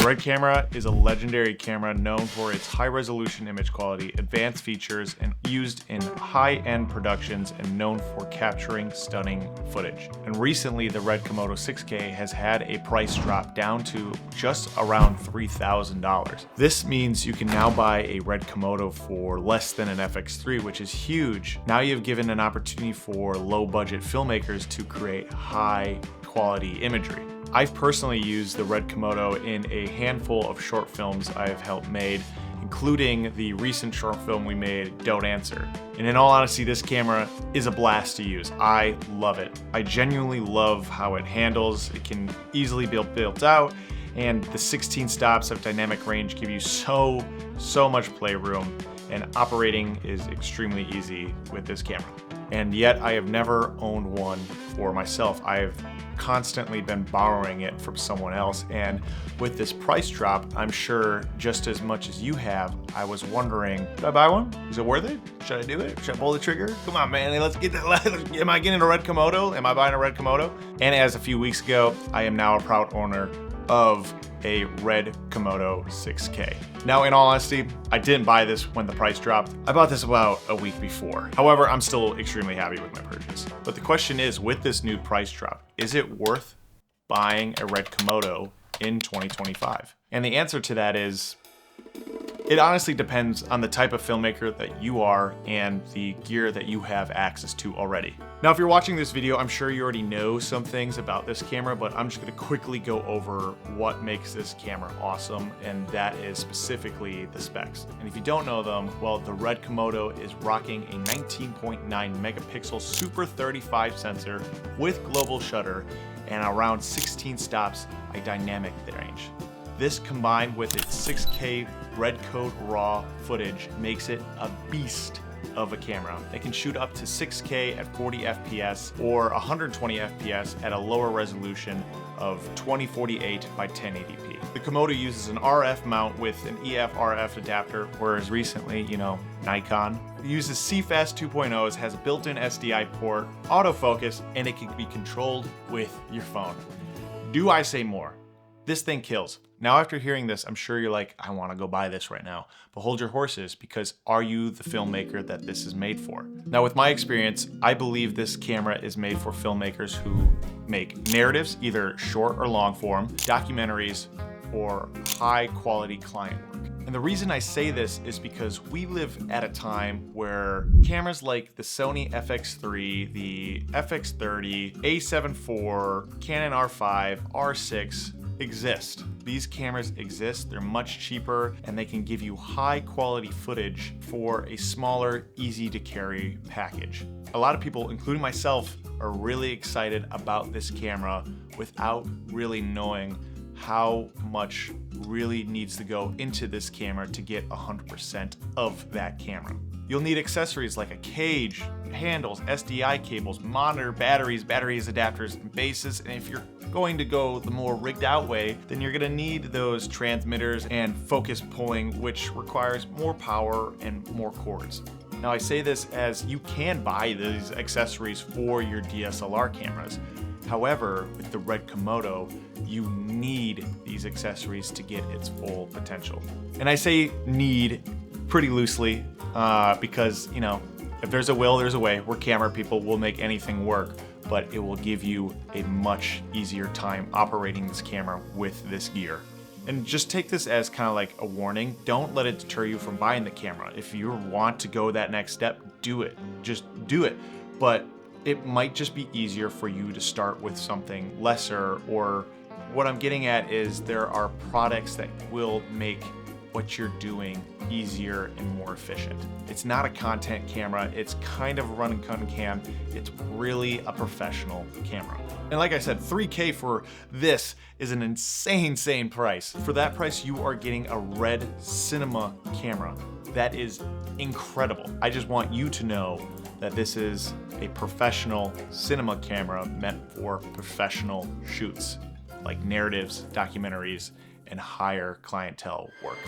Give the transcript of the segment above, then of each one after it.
Red camera is a legendary camera known for its high-resolution image quality, advanced features, and used in high-end productions and known for capturing stunning footage. And recently, the Red Komodo 6K has had a price drop down to just around $3,000. This means you can now buy a Red Komodo for less than an FX3, which is huge. Now you've given an opportunity for low-budget filmmakers to create high-quality imagery. I've personally used the Red Komodo in a handful of short films I've helped made, including the recent short film we made, Don't Answer. And in all honesty, this camera is a blast to use. I love it. I genuinely love how it handles. It can easily be built out, and the 16 stops of dynamic range give you so much playroom, and operating is extremely easy with this camera. And yet I have never owned one for myself. I've constantly been borrowing it from someone else, and with this price drop, I'm sure just as much as you have, I was wondering, should I buy one? Is it worth it? Should I do it? Should I pull the trigger? Come on, man, let's get am I getting a Red Komodo? Am I buying a Red Komodo? And as a few weeks ago, I am now a proud owner of a Red Komodo 6K. Now, in all honesty, I didn't buy this when the price dropped. I bought this about a week before. However, I'm still extremely happy with my purchase. But the question is, with this new price drop, is it worth buying a Red Komodo in 2025? And the answer to that is, it honestly depends on the type of filmmaker that you are and the gear that you have access to already. Now, if you're watching this video, I'm sure you already know some things about this camera, but I'm just gonna quickly go over what makes this camera awesome, and that is specifically the specs. And if you don't know them, well, the Red Komodo is rocking a 19.9 megapixel Super 35 sensor with global shutter and around 16 stops a dynamic range. This combined with its 6K Red Code RAW footage makes it a beast of a camera. It can shoot up to 6K at 40 FPS or 120 FPS at a lower resolution of 2048 by 1080p. The Komodo uses an RF mount with an EF-RF adapter, whereas recently, Nikon uses CFast 2.0s, has a built-in SDI port, autofocus, and it can be controlled with your phone. Do I say more? This thing kills. Now, after hearing this, I'm sure you're like, I want to go buy this right now. But hold your horses, because are you the filmmaker that this is made for? Now, with my experience, I believe this camera is made for filmmakers who make narratives, either short or long form, documentaries, or high quality client work. And the reason I say this is because we live at a time where cameras like the Sony FX3, the FX30, A7 IV, Canon R5, R6, exist. These cameras exist, they're much cheaper, and they can give you high quality footage for a smaller, easy to carry package. A lot of people, including myself, are really excited about this camera without really knowing how much really needs to go into this camera to get 100% of that camera. You'll need accessories like a cage, handles, SDI cables, monitor, batteries adapters, and bases. And if you're going to go the more rigged out way, then you're gonna need those transmitters and focus pulling, which requires more power and more cords. Now, I say this as you can buy these accessories for your DSLR cameras. However, with the Red Komodo, you need these accessories to get its full potential. And I say need pretty loosely because, if there's a will, there's a way. We're camera people, we'll make anything work, but it will give you a much easier time operating this camera with this gear. And just take this as kind of like a warning. Don't let it deter you from buying the camera. If you want to go that next step, do it. Just do it. But it might just be easier for you to start with something lesser, or what I'm getting at is there are products that will make what you're doing easier and more efficient. It's not a content camera, it's kind of a run and gun cam, it's really a professional camera. And like I said, $3K for this is an insane price. For that price, you are getting a Red Cinema camera. That is incredible. I just want you to know that this is a professional cinema camera meant for professional shoots, like narratives, documentaries, and higher clientele work.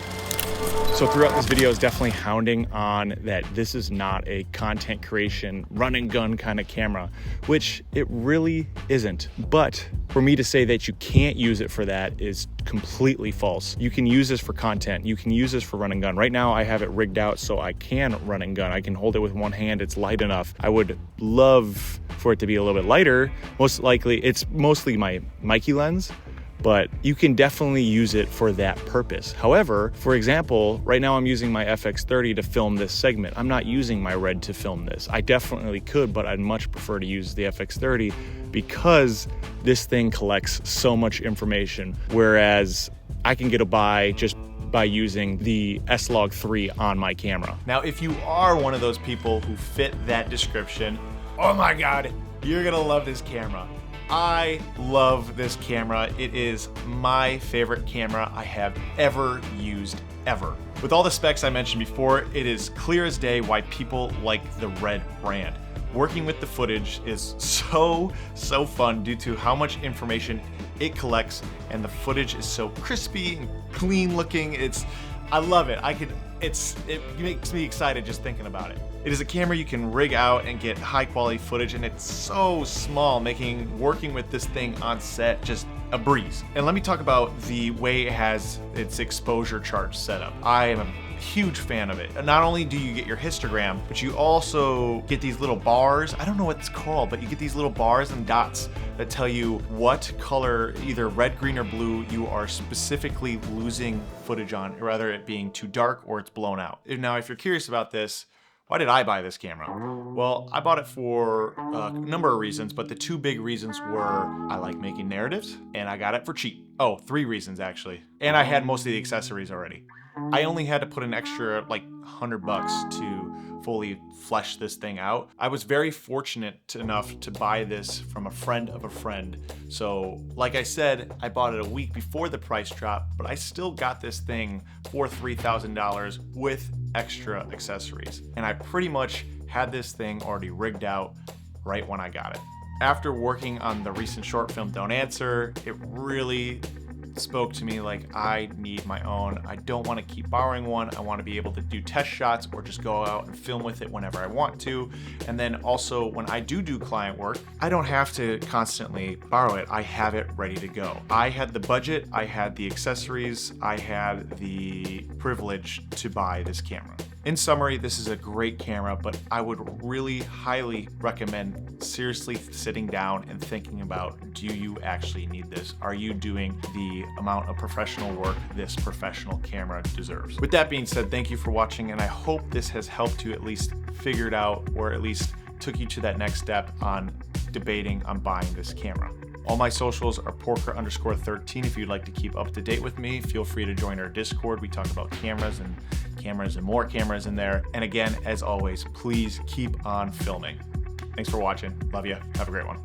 So throughout this video is definitely hounding on that this is not a content creation, run and gun kind of camera, which it really isn't. But for me to say that you can't use it for that is completely false. You can use this for content. You can use this for run and gun. Right now I have it rigged out so I can run and gun. I can hold it with one hand. It's light enough. I would love for it to be a little bit lighter. Most likely it's mostly my Mikey lens, but you can definitely use it for that purpose. However, for example, right now I'm using my FX30 to film this segment. I'm not using my Red to film this. I definitely could, but I'd much prefer to use the FX30 because this thing collects so much information, whereas I can get by just by using the S-Log3 on my camera. Now, if you are one of those people who fit that description, oh my God, you're gonna love this camera. I love this camera. It is my favorite camera I have ever used, ever. With all the specs I mentioned before, it is clear as day why people like the Red brand. Working with the footage is so fun due to how much information it collects, and the footage is so crispy and clean looking. I love it. It makes me excited just thinking about it. It is a camera you can rig out and get high quality footage, and it's so small, making working with this thing on set just a breeze. And let me talk about the way it has its exposure chart set up. I am a huge fan of it. Not only do you get your histogram, but you also get these little bars. I don't know what it's called, but you get these little bars and dots that tell you what color, either red, green, or blue, you are specifically losing footage on, rather it being too dark or it's blown out. Now, if you're curious about this, why did I buy this camera? Well, I bought it for a number of reasons, but the two big reasons were I like making narratives and I got it for cheap. Oh, 3 reasons actually. And I had most of the accessories already. I only had to put an extra like $100 to fully flesh this thing out. I was very fortunate enough to buy this from a friend of a friend. So like I said, I bought it a week before the price drop, but I still got this thing for $3,000 with extra accessories. And I pretty much had this thing already rigged out right when I got it. After working on the recent short film Don't Answer, it really spoke to me like I need my own. I don't want to keep borrowing one. I want to be able to do test shots or just go out and film with it whenever I want to. And then also when I do client work, I don't have to constantly borrow it. I have it ready to go. I had the budget, I had the accessories, I had the privilege to buy this camera. In summary, this is a great camera, but I would really highly recommend seriously sitting down and thinking about, do you actually need this? Are you doing the amount of professional work this professional camera deserves? With that being said, thank you for watching, and I hope this has helped you at least figure it out, or at least took you to that next step on debating on buying this camera. All my socials are porker_13. If you'd like to keep up to date with me, feel free to join our Discord. We talk about cameras and more cameras in there. And again, as always, please keep on filming. Thanks for watching. Love you. Have a great one.